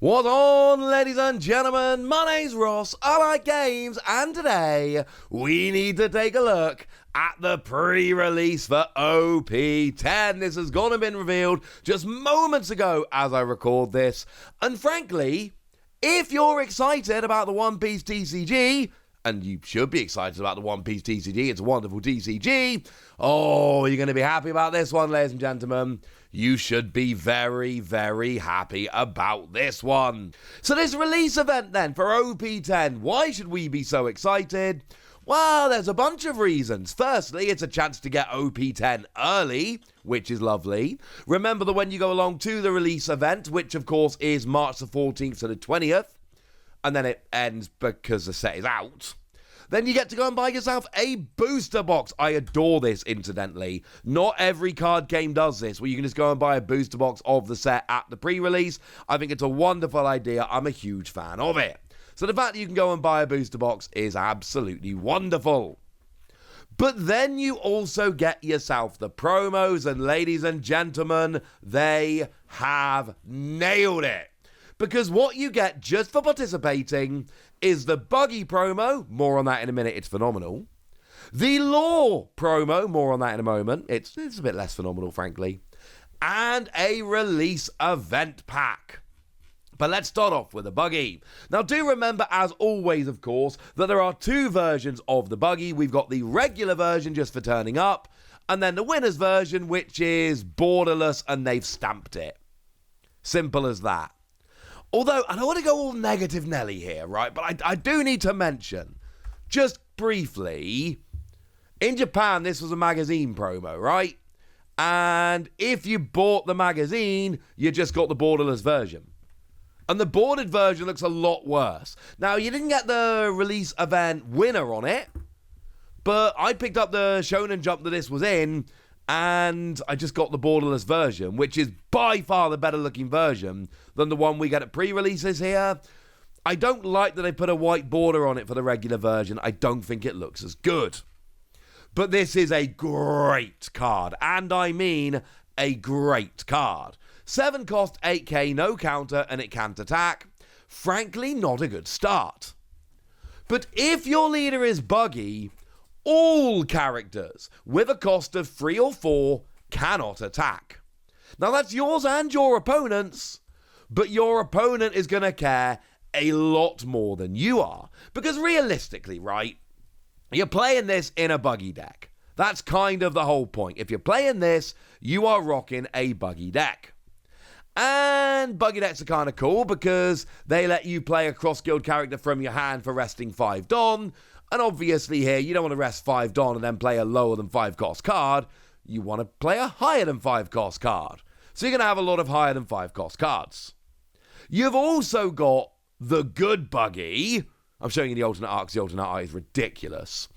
What's on, ladies and gentlemen? My name's Ross, I like games, and today we need to take a look at the pre-release for OP-10. This has gone and been revealed just moments ago as I record this, and frankly, if you're excited about the One Piece TCG, and you should be excited about the One Piece TCG, it's a wonderful TCG, oh, you're going to be happy about this one, ladies and gentlemen. You should be very, very happy about this one. So this release event then for OP-10, why should we be so excited? Well, there's a bunch of reasons. Firstly, it's a chance to get OP-10 early, which is lovely. Remember that when you go along to the release event, which of course is March the 14th to the 20th, and then it ends because the set is out, then you get to go and buy yourself a booster box. I adore this, incidentally. Not every card game does this, where you can just go and buy a booster box of the set at the pre-release. I think it's a wonderful idea. I'm a huge fan of it. So the fact that you can go and buy a booster box is absolutely wonderful. But then you also get yourself the promos, and ladies and gentlemen, they have nailed it. Because what you get just for participating is the Buggy promo, more on that in a minute, it's phenomenal. The Law promo, more on that in a moment, it's a bit less phenomenal, frankly. And a release event pack. But let's start off with the Buggy. Now do remember, as always of course, that there are two versions of the Buggy. We've got the regular version just for turning up, and then the winner's version, which is borderless and they've stamped it. Simple as that. Although, I don't want to go all negative Nelly here, right? But I do need to mention, just briefly, in Japan, this was a magazine promo, right? And if you bought the magazine, you just got the borderless version. And the boarded version looks a lot worse. Now, you didn't get the release event winner on it, but I picked up the Shonen Jump that this was in, and I just got the borderless version, which is by far the better looking version than the one we get at pre-releases here. I don't like that they put a white border on it for the regular version. I don't think it looks as good. But this is a great card, and I mean a great card. 7 cost, 8k, no counter, and it can't attack. Frankly, not a good start. But if your leader is Buggy, all characters with a cost of 3 or 4 cannot attack. Now that's yours and your opponent's, but your opponent is going to care a lot more than you are. Because realistically, right, you're playing this in a Buggy deck. That's kind of the whole point. If you're playing this, you are rocking a Buggy deck. And Buggy decks are kind of cool because they let you play a cross-guild character from your hand for resting 5 Don. And obviously here, you don't want to rest 5 Don and then play a lower than 5 cost card. You want to play a higher than 5 cost card. So you're going to have a lot of higher than 5 cost cards. You've also got the good Buggy. I'm showing you the alternate art because the alternate art is ridiculous.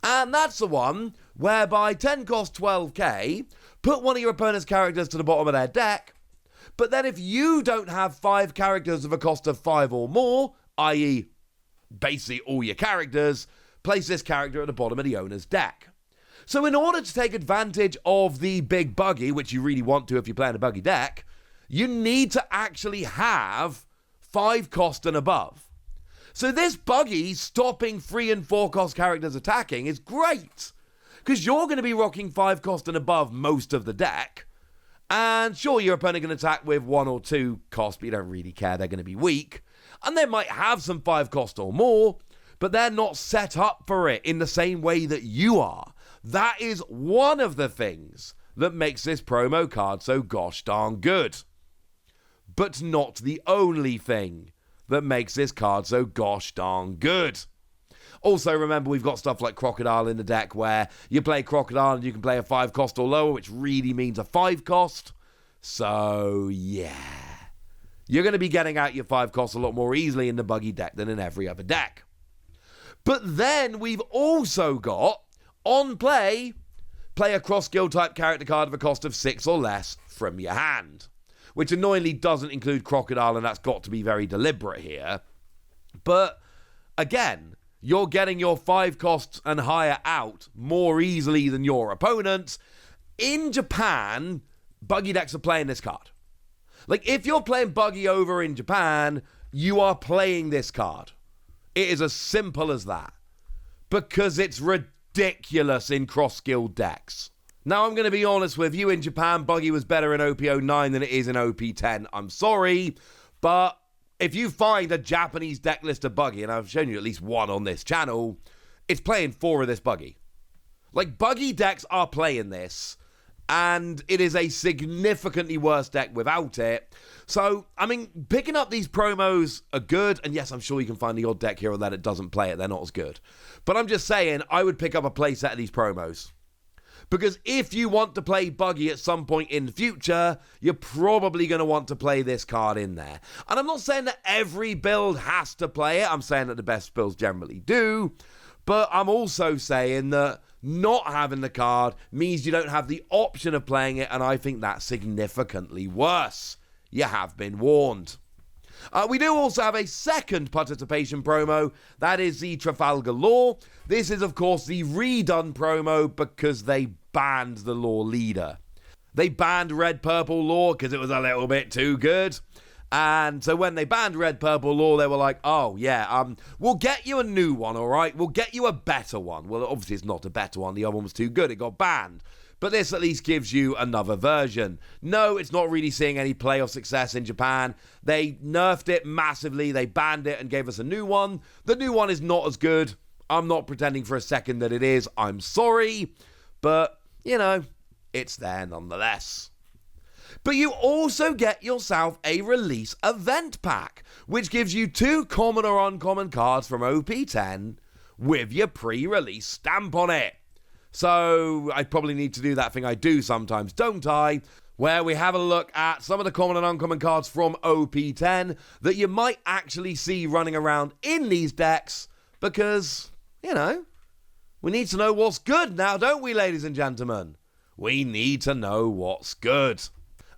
And that's the one whereby 10 cost 12k, put one of your opponent's characters to the bottom of their deck. But then if you don't have 5 characters of a cost of 5 or more, i.e. basically all your characters, place this character at the bottom of the owner's deck. So in order to take advantage of the big Buggy, which you really want to if you're playing a Buggy deck, you need to actually have 5 cost and above. So this Buggy stopping 3 and 4 cost characters attacking is great, because you're going to be rocking 5 cost and above most of the deck. And sure, your opponent can attack with 1 or 2 cost, but you don't really care, they're going to be weak. And they might have some 5 cost or more, but they're not set up for it in the same way that you are. That is one of the things that makes this promo card so gosh darn good. But not the only thing that makes this card so gosh darn good. Also, remember, we've got stuff like Crocodile in the deck where you play Crocodile and you can play a 5 cost or lower, which really means a 5 cost. So, yeah. You're going to be getting out your 5 costs a lot more easily in the Buggy deck than in every other deck. But then we've also got, on play a cross-guild type character card of a cost of 6 or less from your hand. Which annoyingly doesn't include Crocodile, and that's got to be very deliberate here. But, again, you're getting your 5 costs and higher out more easily than your opponents. In Japan, Buggy decks are playing this card. Like, if you're playing Buggy over in Japan, you are playing this card. It is as simple as that. Because it's ridiculous in cross-skilled decks. Now, I'm going to be honest with you. In Japan, Buggy was better in OP-09 than it is in OP-10. I'm sorry, but if you find a Japanese deck list of Buggy, and I've shown you at least one on this channel, it's playing 4 of this Buggy. Like, Buggy decks are playing this, and it is a significantly worse deck without it. So, I mean, picking up these promos are good, and yes, I'm sure you can find the odd deck here or that it doesn't play it. They're not as good. But I'm just saying, I would pick up a playset of these promos. Because if you want to play Buggy at some point in the future, you're probably going to want to play this card in there. And I'm not saying that every build has to play it. I'm saying that the best builds generally do. But I'm also saying that not having the card means you don't have the option of playing it, and I think that's significantly worse. You have been warned. We do also have a second participation promo. That is the Trafalgar Law. This is, of course, the redone promo because they banned the Law leader. They banned Red Purple Law because it was a little bit too good. And so when they banned Red Purple Law, they were like, oh, yeah, we'll get you a new one, all right? We'll get you a better one. Well, obviously it's not a better one. The other one was too good. It got banned. But this at least gives you another version. No, it's not really seeing any playoff success in Japan. They nerfed it massively. They banned it and gave us a new one. The new one is not as good. I'm not pretending for a second that it is. I'm sorry. But, you know, it's there nonetheless. But you also get yourself a release event pack, which gives you 2 common or uncommon cards from OP-10 with your pre-release stamp on it. So I probably need to do that thing I do sometimes, don't I? Where we have a look at some of the common and uncommon cards from OP-10 that you might actually see running around in these decks because, you know, we need to know what's good now, don't we, ladies and gentlemen? We need to know what's good.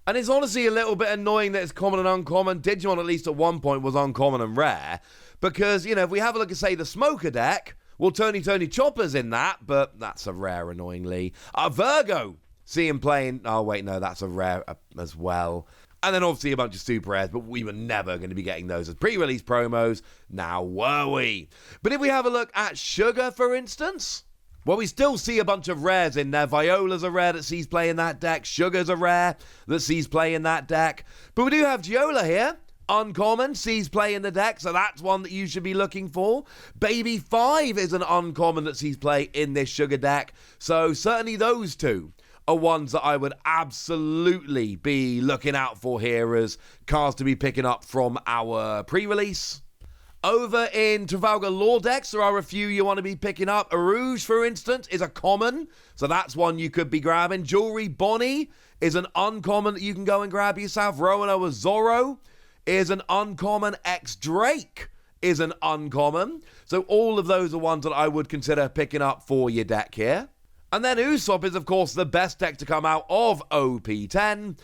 And it's honestly a little bit annoying that it's common and uncommon. Digimon, at least at one point, was uncommon and rare. Because, you know, if we have a look at, say, the Smoker deck, well, Tony Chopper's in that, but that's a rare, annoyingly. Virgo, see him playing... Oh, wait, no, that's a rare as well. And then, obviously, a bunch of super rares, but we were never going to be getting those as pre-release promos. Now, were we? But if we have a look at Sugar, for instance... Well, we still see a bunch of rares in there. Viola's a rare that sees play in that deck. Sugar's a rare that sees play in that deck. But we do have Giola here. Uncommon, sees play in the deck, so that's one that you should be looking for. Baby 5 is an uncommon that sees play in this Sugar deck. So certainly those 2 are ones that I would absolutely be looking out for here as cards to be picking up from our pre-release. Over in Trafalgar Law decks, there are a few you want to be picking up. Arouge, for instance, is a common, so that's one you could be grabbing. Jewelry Bonnie is an uncommon that you can go and grab yourself. Roanoa Zorro is an uncommon. X-Drake is an uncommon. So all of those are ones that I would consider picking up for your deck here. And then Usopp is, of course, the best deck to come out of OP-10.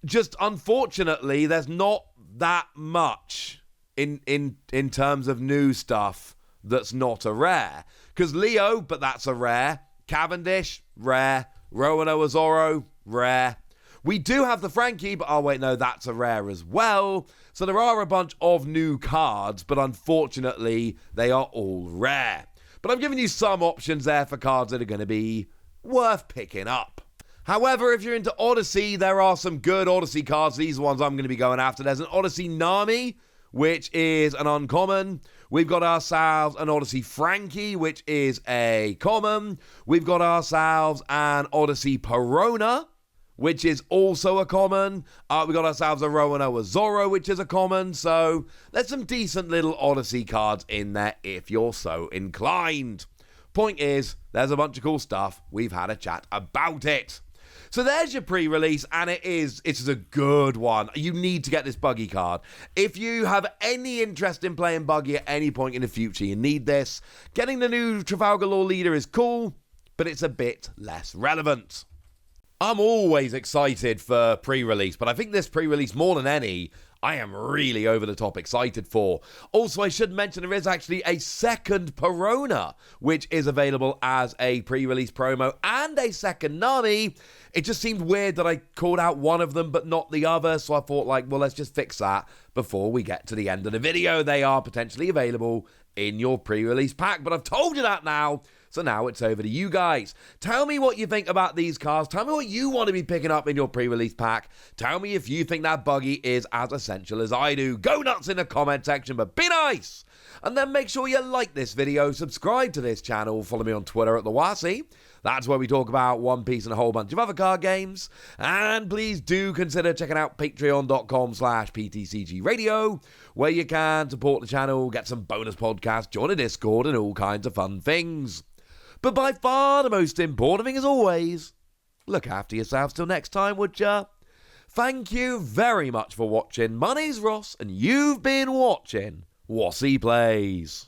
Just unfortunately, there's not that much in terms of new stuff that's not a rare. Because Leo, but that's a rare. Cavendish, rare. Roanoa Zorro, rare. We do have the Frankie, but oh wait, no, that's a rare as well. So there are a bunch of new cards, but unfortunately, they are all rare. But I'm giving you some options there for cards that are going to be worth picking up. However, if you're into Odyssey, there are some good Odyssey cards. These are ones I'm going to be going after. There's an Odyssey Nami, which is an uncommon. We've got ourselves an Odyssey Frankie, which is a common. We've got ourselves an Odyssey Perona, which is also a common. We've got ourselves a Roanoa Zorro, which is a common. So there's some decent little Odyssey cards in there if you're so inclined. Point is, there's a bunch of cool stuff. We've had a chat about it. So there's your pre-release, and it's a good one. You need to get this Buggy card. If you have any interest in playing Buggy at any point in the future, you need this. Getting the new Trafalgar Law leader is cool, but it's a bit less relevant. I'm always excited for pre-release, but I think this pre-release, more than any, I am really over the top excited for. Also, I should mention there is actually a second Perona, which is available as a pre-release promo, and a second Nami. It just seemed weird that I called out one of them but not the other, so I thought, like, well, let's just fix that before we get to the end of the video. They are potentially available in your pre-release pack, but I've told you that now, so now it's over to you guys. Tell me what you think about these cards. Tell me what you want to be picking up in your pre-release pack. Tell me if you think that Buggy is as essential as I do. Go nuts in the comment section, but be nice! And then make sure you like this video, subscribe to this channel, follow me on Twitter at @TheWasi. That's where we talk about One Piece and a whole bunch of other card games. And please do consider checking out patreon.com/PTCGradio, where you can support the channel, get some bonus podcasts, join a Discord, and all kinds of fun things. But by far the most important thing, as always, look after yourselves till next time, would ya? Thank you very much for watching. My name's Ross, and you've been watching Wasi Plays.